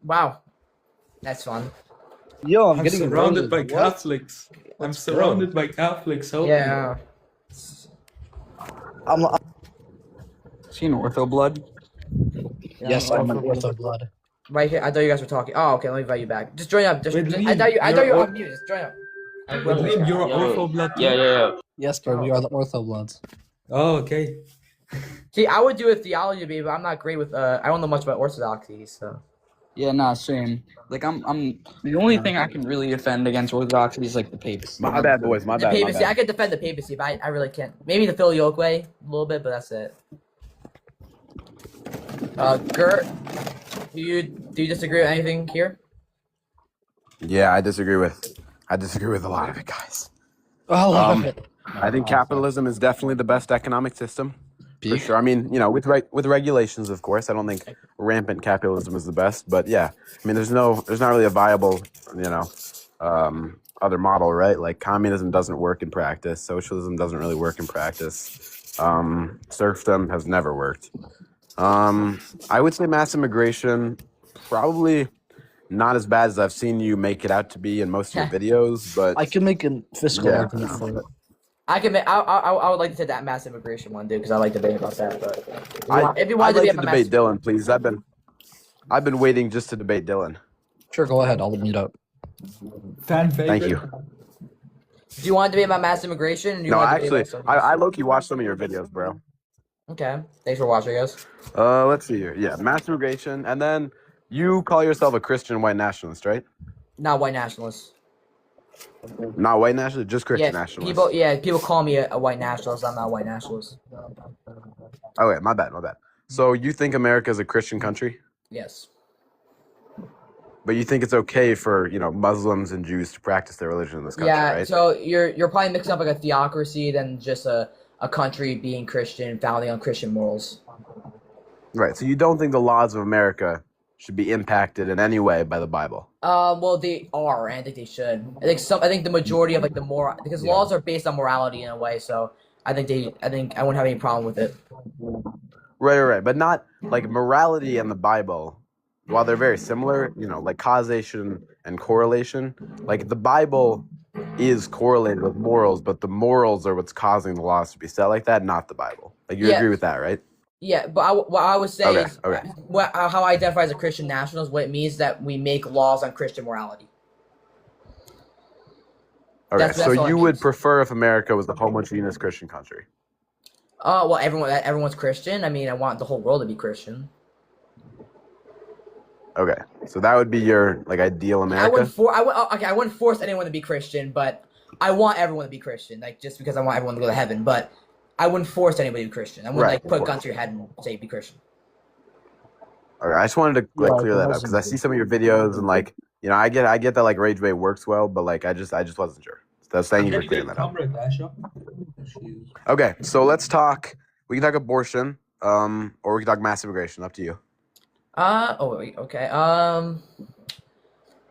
Wow, that's fun. Yo, I'm I'm getting surrounded by invited. What? Catholics. I'm Let's surrounded go. by Catholics. Help me. Yeah. I'm, Is he an ortho blood? yes, I'm an Ortho blood. Right here. I thought you guys were talking. Oh, okay. Let me invite you back. Just join up. Wait, I thought you're you were or- on mute. Just join up. Wait, Liam, you're an ortho blood too? Yeah. Yes, bro, we are the Ortho bloods. Oh, okay. See, I would do a theology debate, but I'm not great with. I don't know much about orthodoxy, so. Yeah, nah, same. Like I'm the only thing I can really defend against orthodoxy is like the papacy. My bad, boys. My The bad. papacy. I could defend the papacy, but I really can't. Maybe the filioque way a little bit, but that's it. Gert, do you disagree with anything here? Yeah, I disagree with a lot of it, guys. I love it. I think capitalism is definitely the best economic system for Beef? sure. I mean, with regulations, of course. I don't think rampant capitalism is the best, but yeah. I mean, there's not really a viable, other model, right? Like communism doesn't work in practice. Socialism doesn't really work in practice. Serfdom has never worked. I would say mass immigration, probably not as bad as I've seen you make it out to be in most of your videos, but I can make a fiscal Yeah. argument for it. I can. I would like to say that mass immigration one, dude, because I like debating about that. But if you I'd wanted to like be to on debate Dylan, please. I've been waiting just to debate Dylan. Sure, go ahead. I'll meet up. Fan favorite. Thank you. do you want to debate about mass immigration? Or do you No, want to debate actually, about something else? I low-key watched some of your videos, bro. Okay. Thanks for watching, guys. Let's see here. Yeah, mass immigration, and then you call yourself a Christian white nationalist, right? Not white nationalists. Not white nationalist, just Christian nationalist. People call me a white nationalist. I'm not a white nationalist. Okay, my bad. So you think America is a Christian country, Yes. but you think it's okay for Muslims and Jews to practice their religion in this country, Yeah. right? So you're probably mixing up like a theocracy than just a country being Christian, founding on Christian morals. Right. So you don't think the laws of America should be impacted in any way by the Bible? Well, they are, and I think they should. I think the majority of like the moral, because laws are based on morality in a way. So I think I wouldn't have any problem with it. Right. But not like morality and the Bible, while they're very similar, like causation and correlation, like the Bible is correlated with morals, but the morals are what's causing the laws to be set like that, not the Bible. Like you Yeah. agree with that, right? Yeah, but what I would say Okay, is okay. How I identify as a Christian nationalist. What it means that we make laws on Christian morality. Okay, That's so all it you would means. prefer if America was a homogeneous Christian country? Well, everyone's Christian. I mean, I want the whole world to be Christian. Okay, so that would be your ideal America? I wouldn't force anyone to be Christian, but I want everyone to be Christian. Like just because I want everyone to go to heaven, but I wouldn't force anybody to be Christian. I wouldn't Right, of put a course. gun to your head and say be Christian. Okay, I just wanted to Yeah, clear that up because I see some of your videos and I get that Rage Bait works well, but I just wasn't sure. So thank you for clearing that up. Okay, so let's talk. We can talk abortion, or we can talk mass immigration. Up to you. Okay.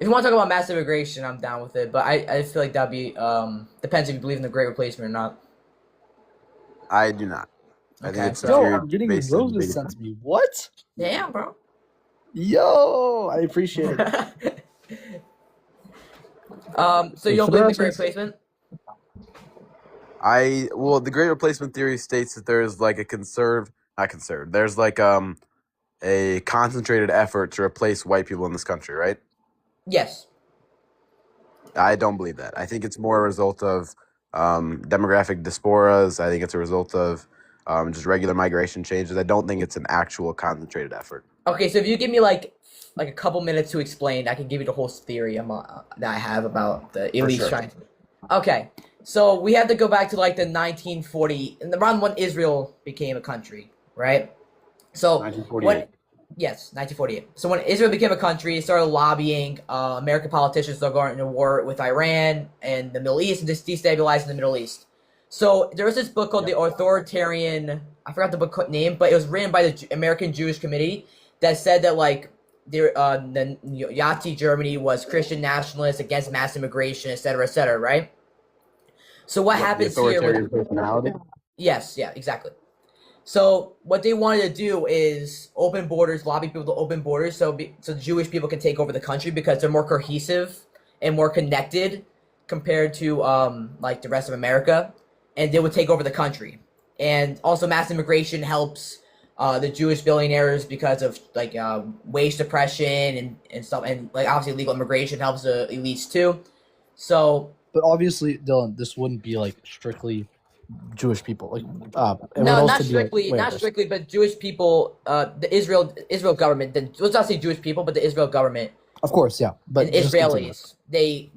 If you want to talk about mass immigration, I'm down with it. But I feel like that'd be depends if you believe in the Great Replacement or not. I do not. I Okay, think it's so- Yo, I'm getting based in roses big- sent to me. What? Damn, bro. Yo, I appreciate it. So you don't believe in the Great Replacement? The Great Replacement theory states that there is there's a concentrated effort to replace white people in this country, right? Yes. I don't believe that. I think it's more a result of demographic diasporas. I think it's a result of just regular migration changes. I don't think it's an actual concentrated effort. Okay, so if you give me like a couple minutes to explain, I can give you the whole theory that I have about the elites sure. trying. Okay, so we have to go back to like the 1940, and around when Israel became a country, right? So 1948. Yes, 1948. So when Israel became a country, it started lobbying American politicians to go into war with Iran and the Middle East and just destabilizing the Middle East. So there was this book called The Authoritarian, I forgot the book name, but it was written by the American Jewish Committee that said that the Nazi Germany was Christian nationalist against mass immigration, etc., right? So what happens here? Authoritarian personality. Yes, yeah, exactly. So what they wanted to do is open borders, lobby people to open borders, so Jewish people can take over the country because they're more cohesive and more connected compared to like the rest of America, and they would take over the country. And also, mass immigration helps the Jewish billionaires because of like wage suppression and stuff, and like obviously legal immigration helps the elites too. So, But obviously, Dylan, this wouldn't be like strictly Jewish people. Like, it would no, also not be, like, strictly, not waivers. strictly, but Jewish people, the Israel government. Let's not say Jewish people, but the Israel government Of course, yeah. But and just continue. Israelis.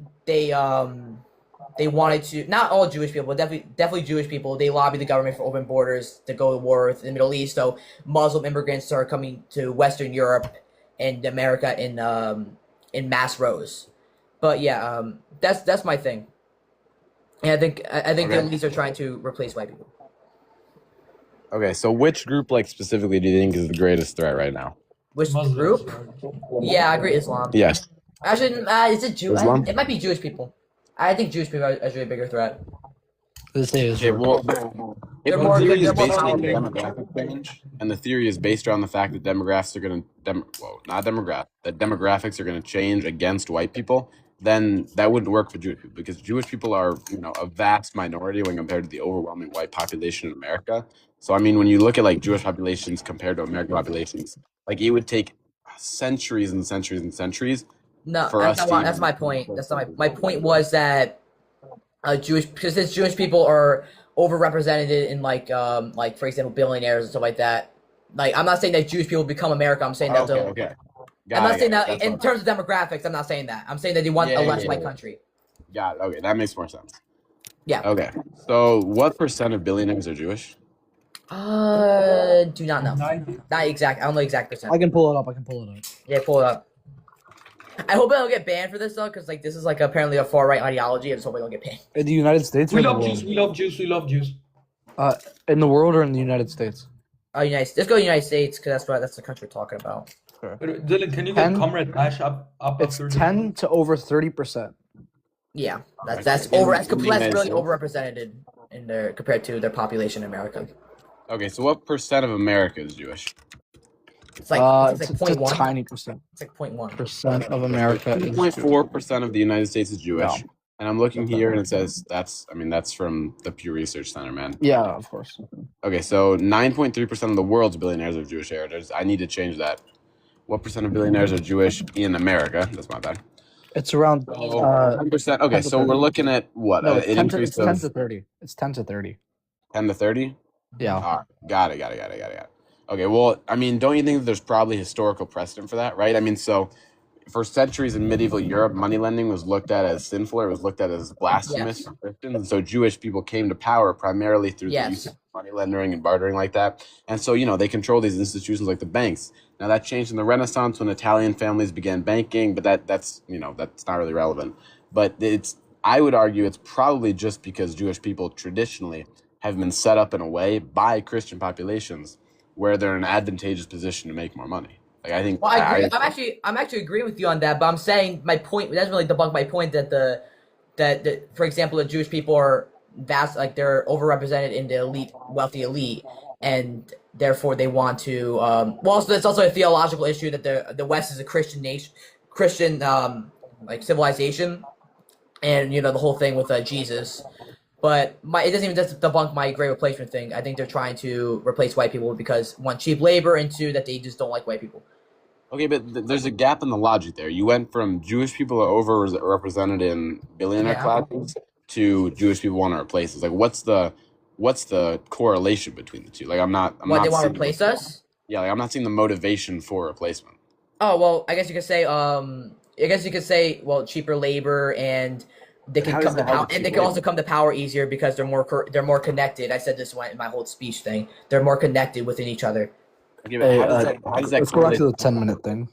They wanted to, not all Jewish people, but definitely Jewish people. They lobbied the government for open borders to go to war with the Middle East. So Muslim immigrants started coming to Western Europe and America in mass rows. But yeah, that's my thing. And I think the Okay. elites are trying to replace white people. Okay, so which group, like, specifically do you think is the greatest threat right now? Which Muslims, group? right? Yeah, I agree. Islam. Yes. Actually, is it Jew? Islam? It might be Jewish people. I think Jewish people are actually a bigger threat. This day is Okay, well, if They're the more- theory is they're more based on powerful. demographic change, and the theory is based around the fact that demographics are going to, that demographics are going to change against white people, then that wouldn't work for Jewish people because Jewish people are, a vast minority when compared to the overwhelming white population in America. So, I mean, when you look at like Jewish populations compared to American populations, like it would take centuries and centuries and centuries. No, For that's us not to that's even- my point. That's not my point was that because since Jewish people are overrepresented in like for example billionaires and stuff like that. Like I'm not saying that Jewish people become America. I'm saying that Okay, okay. I'm not saying that That's in all. terms of demographics. I'm not saying that. I'm saying that they want Yeah, a less yeah, white yeah. country. Got it. Okay, that makes more sense. Yeah. Okay, so what percent of billionaires are Jewish? Do not know. 90. Not exact. I don't know exact percent. I can pull it up. Yeah, pull it up. I hope I don't get banned for this though, because like this is like apparently a far right ideology. I just hope I don't get banned. In the United States or We in the love world? Jews. We love Jews. We love Jews. In the world or in the United States? Let's go to the United States because that's the country we're talking about. Dylan, can you get 10 Comrade Ash up It's after 10 to over 30%. Yeah, Okay. that's In- over. in the That's United really States? overrepresented in their compared to their population in America. Okay, so what percent of America is Jewish? It's like It's like a 0.1. tiny percent. It's like 0.1. Percent of America is 2.4% of the United States is Jewish. And I'm looking here and it says that's from the Pew Research Center, man. Yeah, of course. Okay, so 9.3% of the world's billionaires are Jewish heritage. I need to change that. What percent of billionaires are Jewish in America? That's my bad. It's around 10%. Okay, 10 to so 30. we're looking at what? no, An it's 10 to, increase it's 10 of to 30. It's 10 to 30. 10 to 30? Yeah. All right, got it. Okay, well, I mean, don't you think that there's probably historical precedent for that, right? I mean, so for centuries in medieval Europe, money lending was looked at as sinful. It was looked at as blasphemous Yes. for Christians. And so Jewish people came to power primarily through the Yes. use of money lending and bartering like that. And so, they control these institutions like the banks. Now, that changed in the Renaissance when Italian families began banking, but that's not really relevant. But I would argue it's probably just because Jewish people traditionally have been set up in a way by Christian populations where they're in an advantageous position to make more money. Like I think Well, I agree. I'm actually agreeing with you on that, but I'm saying my point doesn't really debunk my point that that for example the Jewish people are they're overrepresented in the elite, wealthy elite, and therefore they want to. Well, so it's also a theological issue that the West is a Christian nation, Christian like civilization, and the whole thing with Jesus. But it doesn't even just debunk my great replacement thing. I think they're trying to replace white people because one, cheap labor, and two, that they just don't like white people. Okay, but there's a gap in the logic there. You went from Jewish people are overrepresented in billionaire Yeah. classes to Jewish people want to replace us. Like, what's the correlation between the two? Like, I'm not. They want to seeing- replace us? Yeah, like I'm not seeing the motivation for replacement. Oh well, I guess you could say, well, cheaper labor, and they can How does come to that help power, with and they cheap can also labor? come to power easier because they're more connected. I said this in my whole speech thing. They're more connected within each other. Okay, but Hey, how does that let's go back correlate? to the 10-minute thing.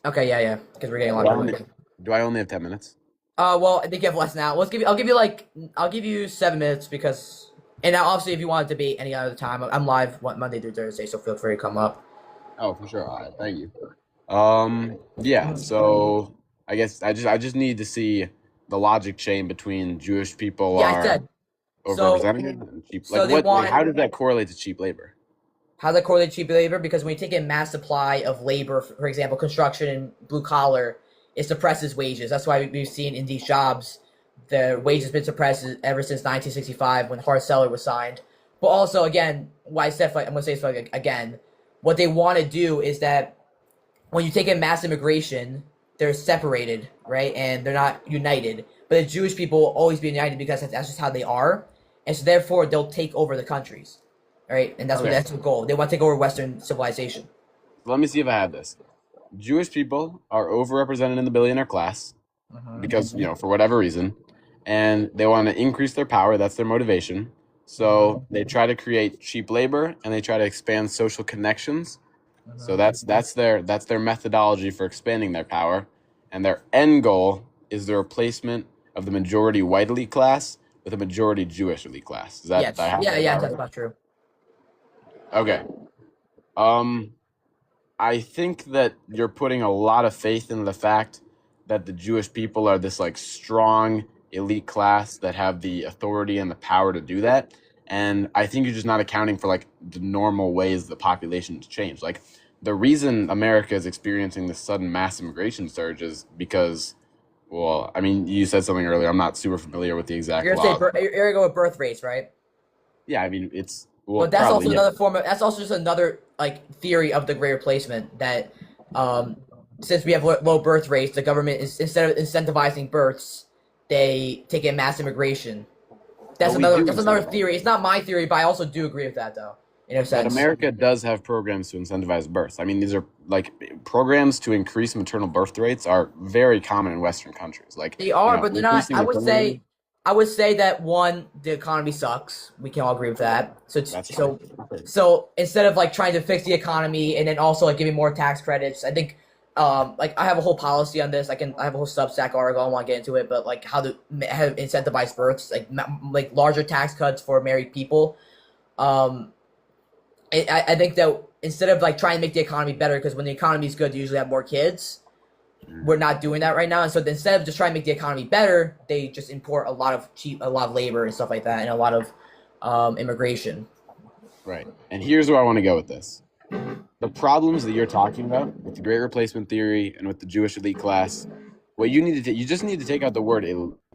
Okay, yeah, because we're getting a lot Do I of. only- do I only have 10 minutes? Well, I think you have less now. I'll give you 7 minutes because, and now obviously if you want to debate any other time, I'm live Monday through Thursday, so feel free to come up. Oh, for sure. All right, thank you. Yeah. So I guess I just need to see the logic chain between Jewish people Yeah, I are said. overrepresented and cheap. so Like they what? want- How does that correlate to cheap labor? How does that correlate to cheap labor? Because when you take in mass supply of labor, for example, construction and blue collar, it suppresses wages. That's why we've seen in these jobs, the wages been suppressed ever since 1965 when Hart-Celler was signed. But also, again, why I said, I'm going to say this again, what they want to do is that when you take in mass immigration, they're separated, right? And they're not united. But the Jewish people will always be united because that's just how they are. And so therefore, they'll take over the countries, right? And that's the goal. They want to take over Western civilization. Let me see if I have this. Jewish people are overrepresented in the billionaire class because, for whatever reason, and they want to increase their power. That's their motivation. So they try to create cheap labor and they try to expand social connections. So that's their methodology for expanding their power, and their end goal is the replacement of the majority white elite class with a majority Jewish elite class. Is that Yes. That's about true. Okay. I think that you're putting a lot of faith in the fact that the Jewish people are this like strong elite class that have the authority and the power to do that. And I think you're just not accounting for like the normal ways the population's changed. Like the reason America is experiencing this sudden mass immigration surge is because, well, I mean, you said something earlier. I'm not super familiar with the exact You're law. going to go with birth rates, right? Yeah, I mean, it's well, But that's probably, also another form of. That's also just another like theory of the Great Replacement that, since we have low birth rates, the government is instead of incentivizing births, they take in mass immigration. That's another theory. It's not my theory, but I also do agree with that, though. In a sense. But America does have programs to incentivize births. I mean, these are like programs to increase maternal birth rates are very common in Western countries. Like They are, you know, but they're not. increasing maternity- I would say that one, the economy sucks. We can all agree with that. That's So instead of like trying to fix the economy and then also like giving more tax credits, I think like I have a whole policy on this. I have a whole Substack article. I don't want to get into it, but like how to incentivize births, like larger tax cuts for married people. I think that instead of like trying to make the economy better, because when the economy is good, you usually have more kids. We're not doing that right now, and so instead of just trying to make the economy better, they just import a lot of labor and stuff like that, and a lot of immigration. Right. And here's where I want to go with this. The problems that you're talking about with the Great Replacement theory and with the Jewish elite class, what you need to you just need to take out the word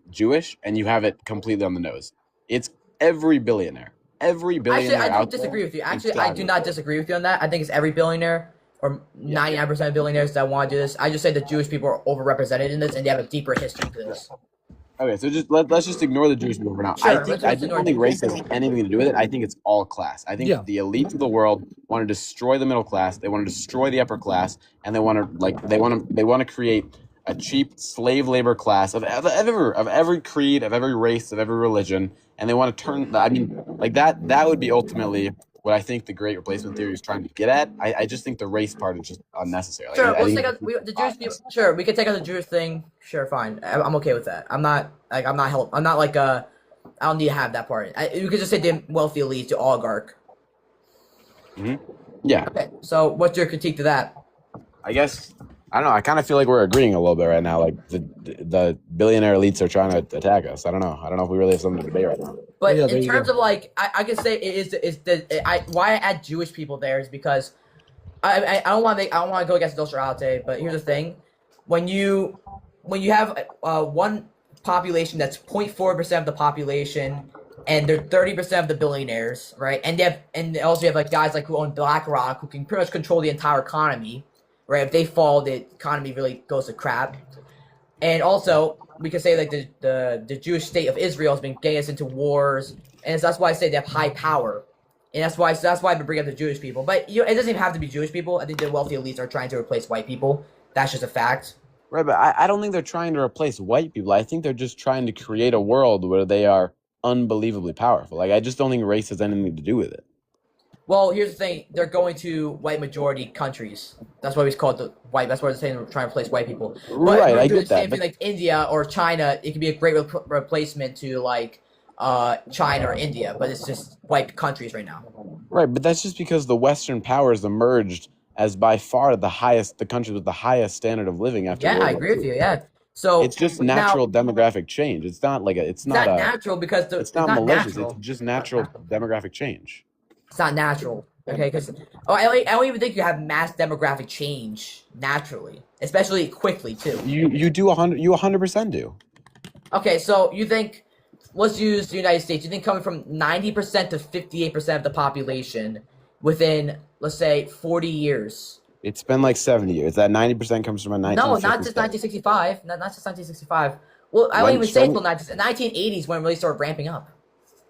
Jewish and you have it completely on the nose. It's every billionaire. Every billionaire Actually, I out don't disagree with you. there Actually, is I do not disagree with you on that. I think it's every billionaire or 99% of billionaires that want to do this. I just say that Jewish people are overrepresented in this, and they have a deeper history to this. Okay, so let's just ignore the Jewish people for now. Sure, I don't think race has anything to do with it. I think it's all class. I think the elite of the world want to destroy the middle class. They want to destroy the upper class, and they want to create a cheap slave labor class of every creed, of every race, of every religion, and they want to turn. I mean, like that would be ultimately what I think the Great Replacement theory is trying to get at. I just think the race part is just unnecessary. Sure, I we'll think take out the Jewish people. Sure, we can take out the Jewish thing. Sure, fine. I'm okay with that. I'm not I don't need to have that part. You could just say the wealthy elite, the oligarch. Yeah. Okay, so what's your critique to that? I guess I don't know. I kind of feel like we're agreeing a little bit right now. Like the billionaire elites are trying to attack us. I don't know. I don't know if we really have something to debate right now. But Yeah, in terms of like, I can say why I add Jewish people there is because I don't want to go against Nostra, but here's the thing: when you have one population that's 0.4% of the population, and they're 30% of the billionaires, right? And they also have like guys like who own BlackRock who can pretty much control the entire economy, right? If they fall, the economy really goes to crap. And also, we could say like the Jewish state of Israel has been getting us into wars, and that's why I say they have high power, and that's why I bring up the Jewish people. But it doesn't even have to be Jewish people. I think the wealthy elites are trying to replace white people. That's just a fact. Right, but I don't think they're trying to replace white people. I think they're just trying to create a world where they are unbelievably powerful. Like I just don't think race has anything to do with it. Well, here's the thing: they're going to white majority countries. That's why we call it the white. That's why they're saying they're trying to replace white people. But Right, I doing get the same that. thing like India or China. It could be a great replacement to like China or India, but it's just white countries right now. Right, but that's just because the Western powers emerged as by far the countries with the highest standard of living after Yeah, World I War agree with II. you. Yeah. So It's just now, natural demographic change. It's not like it's not not natural because it's not malicious. natural. It's just natural demographic change. It's not natural. Okay, because I don't even think you have mass demographic change naturally, especially quickly too. You do 100. You 100% do. Okay, so you think, let's use the United States. You think coming from 90% to 58% of the population within, let's say, 40 years. It's been like 70 years. That 90% comes from a No, 1950s. not just 1965. Not just 1965. Well, I don't even say till 1980s when it really started ramping up.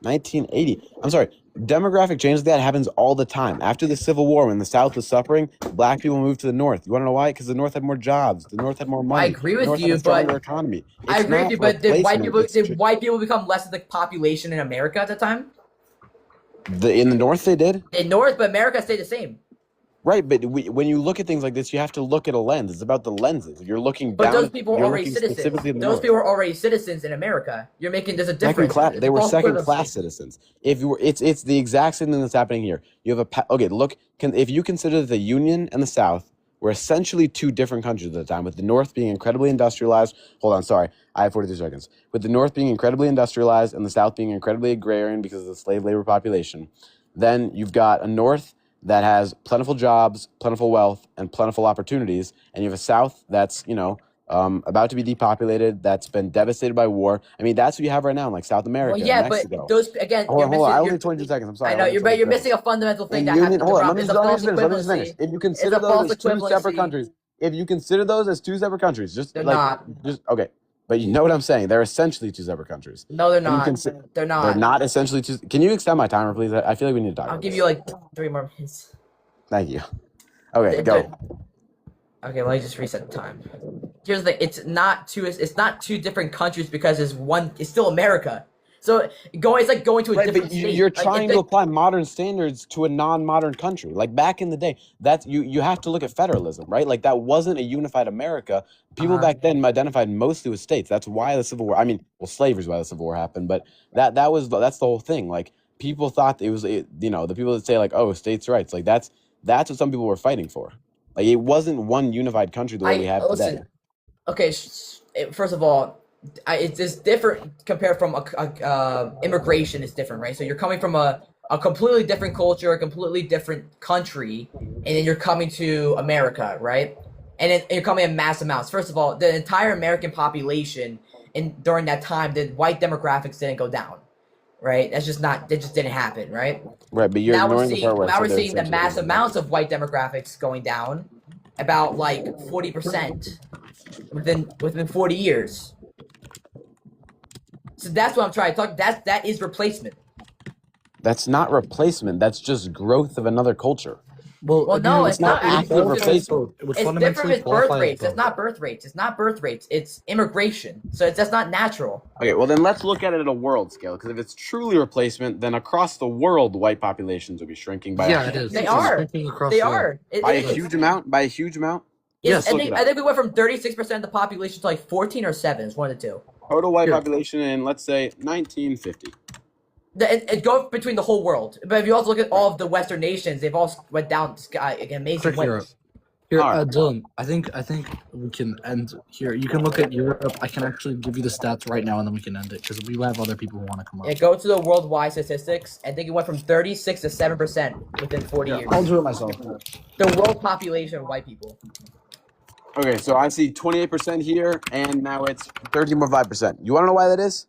1980. I'm sorry. Demographic change like that happens all the time. After the Civil War, when the South was suffering, black people moved to the North. You want to know why? Because the North had more jobs. The North had more money. I agree with the North you, had a stronger but economy. I It's agree with not you, but did replacement, white people become less of the population in America at the time? in the North they did. In North, but America stayed the same. Right, but when you look at things like this, you have to look at a lens. It's about the lenses. If you're looking But down, those people were you're already looking citizens. specifically in the Those North. people were already citizens in America. There's a difference. They were False second equivalency. class citizens. If you were, it's the exact same thing that's happening here. You have okay. Look, if you consider the Union and the South were essentially two different countries at the time, with the North being incredibly industrialized. Hold on, sorry, I have 43 seconds. With the North being incredibly industrialized and the South being incredibly agrarian because of the slave labor population, then you've got a North that has plentiful jobs, plentiful wealth, and plentiful opportunities, and you have a South that's about to be depopulated, that's been devastated by war. I mean, that's what you have right now in like South America, Well, yeah, and Mexico. but those again. Hold on. I only you're- have 22 seconds. I'm sorry. I know you're missing a fundamental thing In that Union, happens. hold on. Let me It's a just false finish. Let me just finish. equivalency. If you consider a false those as two separate equivalency. countries, if you consider those as two separate countries, They're not. just okay. But you know what I'm saying? They're essentially two separate countries. No, they're And you not. consi- They're not. They're not essentially two. Can you extend my timer, please? I feel like we need to talk. I'll about give this. you like 3 more minutes. Thank you. Okay, They're- go. Okay, let me just reset the time. Here's the thing: it's not two different countries because it's still America. So it's like going to a Right, different but state. you're Like, trying it's to like- apply modern standards to a non-modern country. Like back in the day, that's you have to look at federalism, right? Like that wasn't a unified America. People back then identified mostly with states. That's why the Civil War. I mean, well, slavery is why the Civil War happened, but that's the whole thing. Like people thought it was, the people that say like, oh, states' rights, like that's what some people were fighting for. Like it wasn't one unified country the way we have today. Okay, first of all, it's different compared from immigration is different, right? So you're coming from a completely different culture, a completely different country, and then you're coming to America, right? And then you're coming in mass amounts. First of all, the entire American population, during that time, the white demographics didn't go down, right? That just didn't happen, right? Right, but you're Now ignoring the part where we're they're seeing the essentially mass different. amounts of white demographics going down, about like 40% within 40 years. So that's what I'm trying to talk. That is replacement. That's not replacement. That's just growth of another culture. Well, no, it's not active replacement. It would It's different fundamentally with birth qualify as rates. It's both. not birth rates. It's not birth rates. It's immigration. So that's not natural. Okay, well then let's look at it at a world scale. Because if it's truly replacement, then across the world, white populations would be shrinking by Yeah, it is. They It's are. shrinking across They the- are. by a huge amount. By a huge amount. Yes, I look think it up. we went from 36% of the population to like 14 or 7. It's one of the two. Total white Here. population in let's say 1950. It goes between the whole world. But if you also look at all of the Western nations, they've all went down amazing Quick Europe. ways. Here, Alright. Dylan, I think we can end here. You can look at Europe. I can actually give you the stats right now, and then we can end it because we have other people who want to come up. Yeah, go to the worldwide statistics. I think it went from 36 to 7% within 40 years. I'll do it myself. The world population of white people. Okay, so I see 28% here, and now it's 13.5%. You want to know why that is?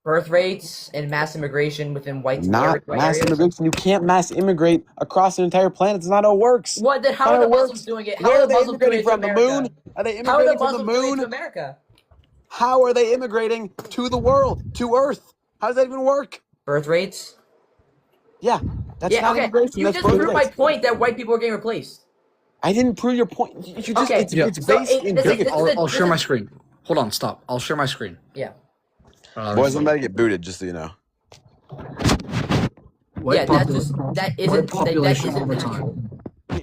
Birth rates and mass immigration within white Not mass areas. immigration. You can't mass immigrate across an entire planet. It's not how it works. What? Then how How are the it works. Muslims doing it? How Where are are the they Muslims doing immigrating it to from? The America? moon? Are they How are the immigrating from the Muslims doing it to moon? America? How are they immigrating to the world, to Earth? How does that even work? Birth rates? Yeah, that's Yeah, not okay. immigration. You That's just birth proved my rates. point that white people are getting replaced. I didn't prove your point. You just Okay, it's, yeah. it's So based in this is- bigotry. I'll this share is- my screen. Hold on, stop. I'll share my screen. Yeah. Boys, I'm about to get booted, just so you know. White That white isn't population over natural. time.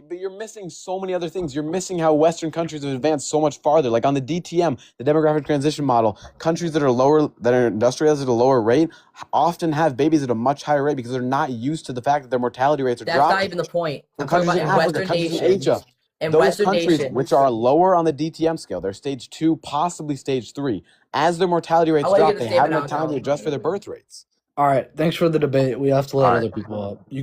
But you're missing so many other things. You're missing how Western countries have advanced so much farther. Like on the DTM, the demographic transition model, countries that are industrialized at a lower rate often have babies at a much higher rate because they're not used to the fact that their mortality rates are That's dropping. not even the point. For I'm talking countries about in in Africa, Western countries in nations. Asia, In those Western countries nations. which are lower on the DTM scale, they're stage 2, possibly stage 3. As their mortality rates I'll let you drop, get the they haven't statement had out time to now. adjust for their birth rates. All right. Thanks for the debate. We have to let All right. other people up. You